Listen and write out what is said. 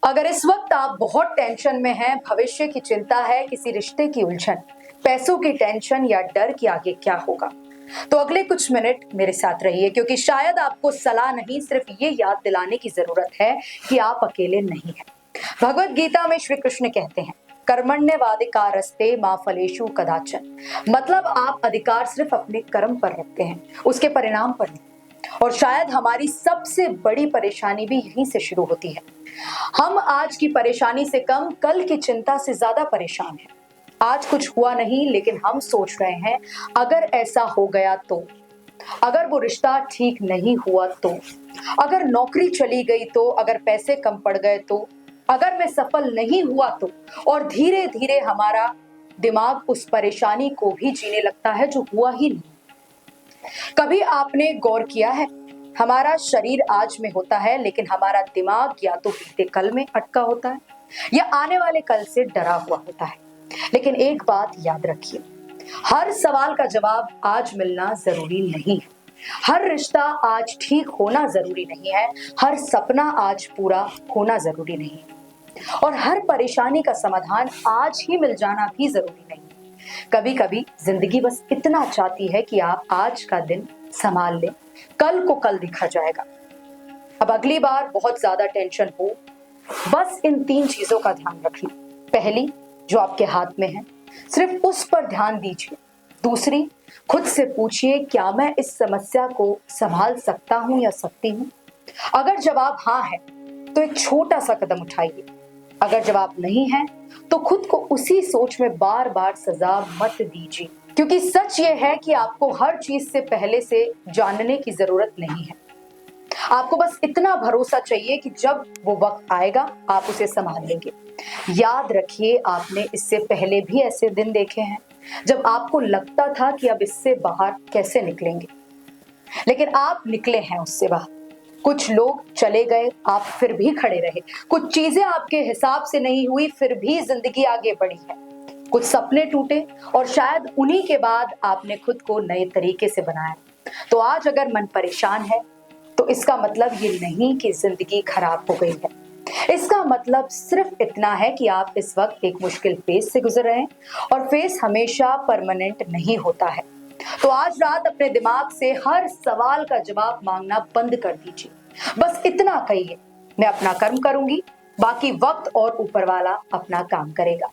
अगर इस वक्त आप बहुत टेंशन में हैं, भविष्य की चिंता है, किसी रिश्ते की उलझन, पैसों की टेंशन या डर कि आगे क्या होगा, तो अगले कुछ मिनट मेरे साथ रहिए, क्योंकि शायद आपको सलाह नहीं, सिर्फ ये याद दिलाने की जरूरत है कि आप अकेले नहीं हैं। भगवत गीता में श्री कृष्ण कहते हैं, कर्मण्यवाधिकारस्ते मा फलेषु कदाचन। मतलब आप अधिकार सिर्फ अपने कर्म पर रखते हैं, उसके परिणाम पर नहीं। और शायद हमारी सबसे बड़ी परेशानी भी यहीं से शुरू होती है। हम आज की परेशानी से कम कल की चिंता से ज्यादा परेशान हैं। आज कुछ हुआ नहीं, लेकिन हम सोच रहे हैं अगर ऐसा हो गया तो, अगर वो रिश्ता ठीक नहीं हुआ तो, अगर नौकरी चली गई तो, अगर पैसे कम पड़ गए तो, अगर मैं सफल नहीं हुआ तो। और धीरे धीरे हमारा दिमाग उस परेशानी को भी जीने लगता है जो हुआ ही नहीं। कभी आपने गौर किया है, हमारा शरीर आज में होता है, लेकिन हमारा दिमाग या तो बीते कल में अटका होता है या आने वाले कल से डरा हुआ होता है। लेकिन एक बात याद रखिए, हर सवाल का जवाब आज मिलना जरूरी नहीं है। हर रिश्ता आज ठीक होना जरूरी नहीं है। हर सपना आज पूरा होना जरूरी नहीं है। और हर परेशानी का समाधान आज ही मिल जाना भी जरूरी नहीं। कभी कभी जिंदगी बस इतना चाहती है कि आप आज का दिन संभाल लें, कल को कल दिखा जाएगा। अब अगली बार बहुत ज्यादा टेंशन हो, बस इन 3 चीजों का ध्यान रखिए। पहली, जो आपके हाथ में है, सिर्फ उस पर ध्यान दीजिए। दूसरी, खुद से पूछिए, क्या मैं इस समस्या को संभाल सकता हूं या सकती हूं? अगर जवाब हाँ है तो एक छोटा सा कदम उठाइए। अगर जवाब नहीं है तो खुद को उसी सोच में बार बार सजा मत दीजिए, क्योंकि सच ये है कि आपको हर चीज से पहले से जानने की जरूरत नहीं है। आपको बस इतना भरोसा चाहिए कि जब वो वक्त आएगा आप उसे संभाल लेंगे। याद रखिए, आपने इससे पहले भी ऐसे दिन देखे हैं जब आपको लगता था कि अब इससे बाहर कैसे निकलेंगे, लेकिन आप निकले हैं उससे बाहर। कुछ लोग चले गए, आप फिर भी खड़े रहे। कुछ चीजें आपके हिसाब से नहीं हुई, फिर भी जिंदगी आगे बढ़ी है। कुछ सपने टूटे और शायद उन्हीं के बाद आपने खुद को नए तरीके से बनाया। तो आज अगर मन परेशान है तो इसका मतलब ये नहीं कि जिंदगी खराब हो गई है। इसका मतलब सिर्फ इतना है कि आप इस वक्त एक मुश्किल फेज से गुजर रहे हैं, और फेज हमेशा परमानेंट नहीं होता है। तो आज रात अपने दिमाग से हर सवाल का जवाब मांगना बंद कर दीजिए। बस इतना कहिए, मैं अपना कर्म करूंगी, बाकी वक्त और ऊपर वाला अपना काम करेगा।